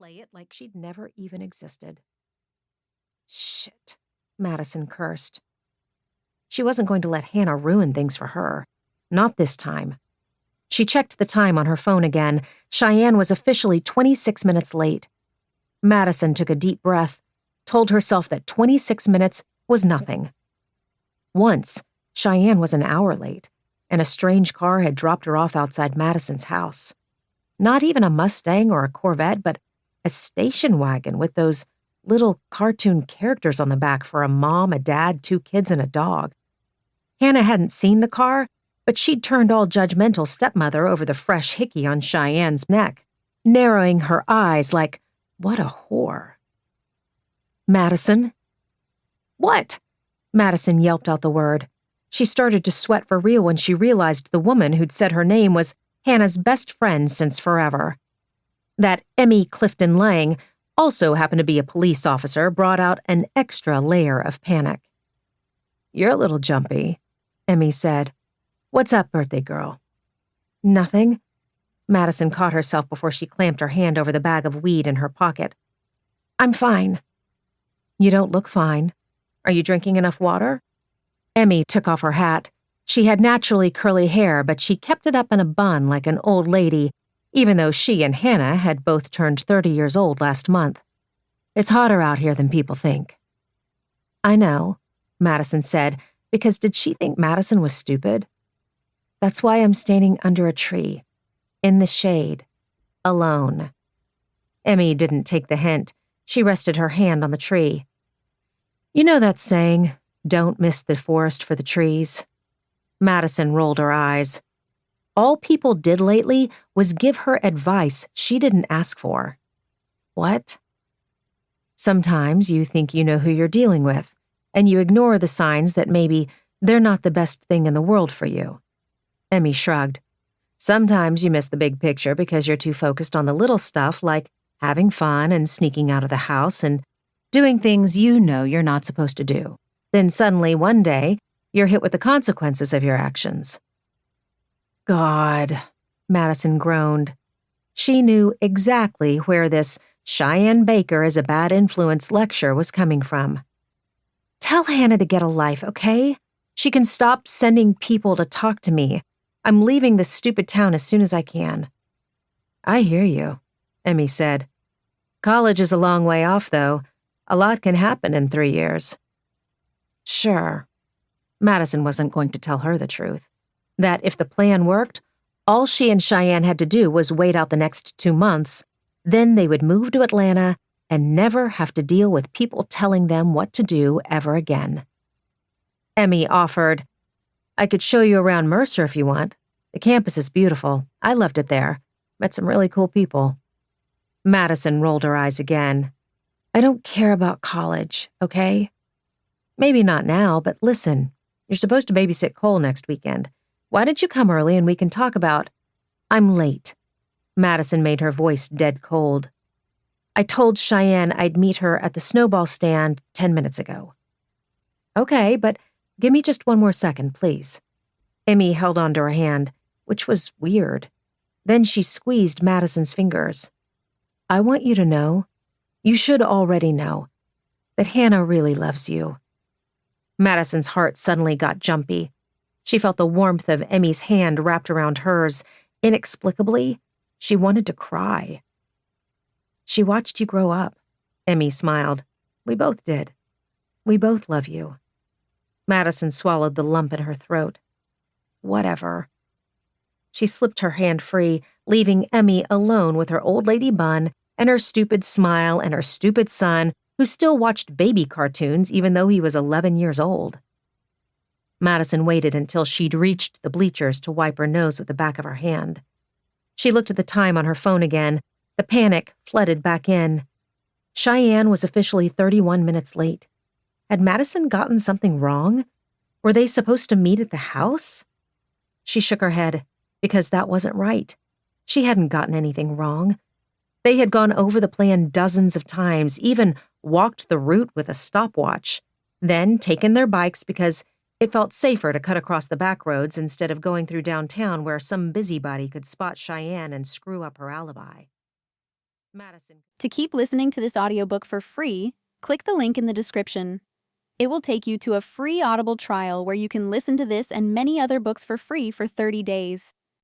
play it like she'd never even existed. Shit, Madison cursed. She wasn't going to let Hannah ruin things for her. Not this time. She checked the time on her phone again. Cheyenne was officially 26 minutes late. Madison took a deep breath, told herself that 26 minutes was nothing. Once, Cheyenne was an hour late, and a strange car had dropped her off outside Madison's house. Not even a Mustang or a Corvette, but a station wagon with those little cartoon characters on the back for a mom, a dad, 2 kids, and a dog. Hannah hadn't seen the car, but she'd turned all judgmental stepmother over the fresh hickey on Cheyenne's neck, narrowing her eyes like, what a whore. Madison? What? Madison yelped out the word. She started to sweat for real when she realized the woman who'd said her name was Hannah's best friend since forever. That Emmy Clifton Lang, also happened to be a police officer, brought out an extra layer of panic. "You're a little jumpy," Emmy said. "What's up, birthday girl?" "Nothing." Madison caught herself before she clamped her hand over the bag of weed in her pocket. "I'm fine." "You don't look fine. Are you drinking enough water?" Emmy took off her hat. She had naturally curly hair, but she kept it up in a bun like an old lady, even though she and Hannah had both turned 30 years old last month. "It's hotter out here than people think." "I know," Madison said, because did she think Madison was stupid? "That's why I'm standing under a tree, in the shade, alone." Emmy didn't take the hint. She rested her hand on the tree. "You know that saying, don't miss the forest for the trees?" Madison rolled her eyes. All people did lately was give her advice she didn't ask for. What? Sometimes you think you know who you're dealing with, and you ignore the signs that maybe they're not the best thing in the world for you. Emmy shrugged. Sometimes you miss the big picture because you're too focused on the little stuff like having fun and sneaking out of the house and doing things you know you're not supposed to do. Then suddenly, one day, you're hit with the consequences of your actions. God, Madison groaned. She knew exactly where this Cheyenne Baker is a bad influence lecture was coming from. Tell Hannah to get a life, okay? She can stop sending people to talk to me. I'm leaving this stupid town as soon as I can. I hear you, Emmy said. College is a long way off, though. A lot can happen in 3 years. Sure. Madison wasn't going to tell her the truth. That if the plan worked, all she and Cheyenne had to do was wait out the next 2 months, then they would move to Atlanta and never have to deal with people telling them what to do ever again. Emmy offered, I could show you around Mercer if you want. The campus is beautiful. I loved it there. Met some really cool people. Madison rolled her eyes again. I don't care about college, okay? Maybe not now, but listen, you're supposed to babysit Cole next weekend. Why don't you come early and we can talk about... I'm late. Madison made her voice dead cold. I told Cheyenne I'd meet her at the snowball stand 10 minutes ago. Okay, but give me just one more second, please. Emmy held onto her hand, which was weird. Then she squeezed Madison's fingers. I want you to know, you should already know, that Hannah really loves you. Madison's heart suddenly got jumpy. She felt the warmth of Emmy's hand wrapped around hers. Inexplicably, she wanted to cry. She watched you grow up, Emmy smiled. We both did. We both love you. Madison swallowed the lump in her throat. Whatever. She slipped her hand free, leaving Emmy alone with her old lady bun and her stupid smile and her stupid son, who still watched baby cartoons even though he was 11 years old. Madison waited until she'd reached the bleachers to wipe her nose with the back of her hand. She looked at the time on her phone again. The panic flooded back in. Cheyenne was officially 31 minutes late. Had Madison gotten something wrong? Were they supposed to meet at the house? She shook her head, because that wasn't right. She hadn't gotten anything wrong. They had gone over the plan dozens of times, even walked the route with a stopwatch, then taken their bikes because it felt safer to cut across the back roads instead of going through downtown where some busybody could spot Cheyenne and screw up her alibi. Madison. To keep listening to this audiobook for free, click the link in the description. It will take you to a free Audible trial where you can listen to this and many other books for free for 30 days.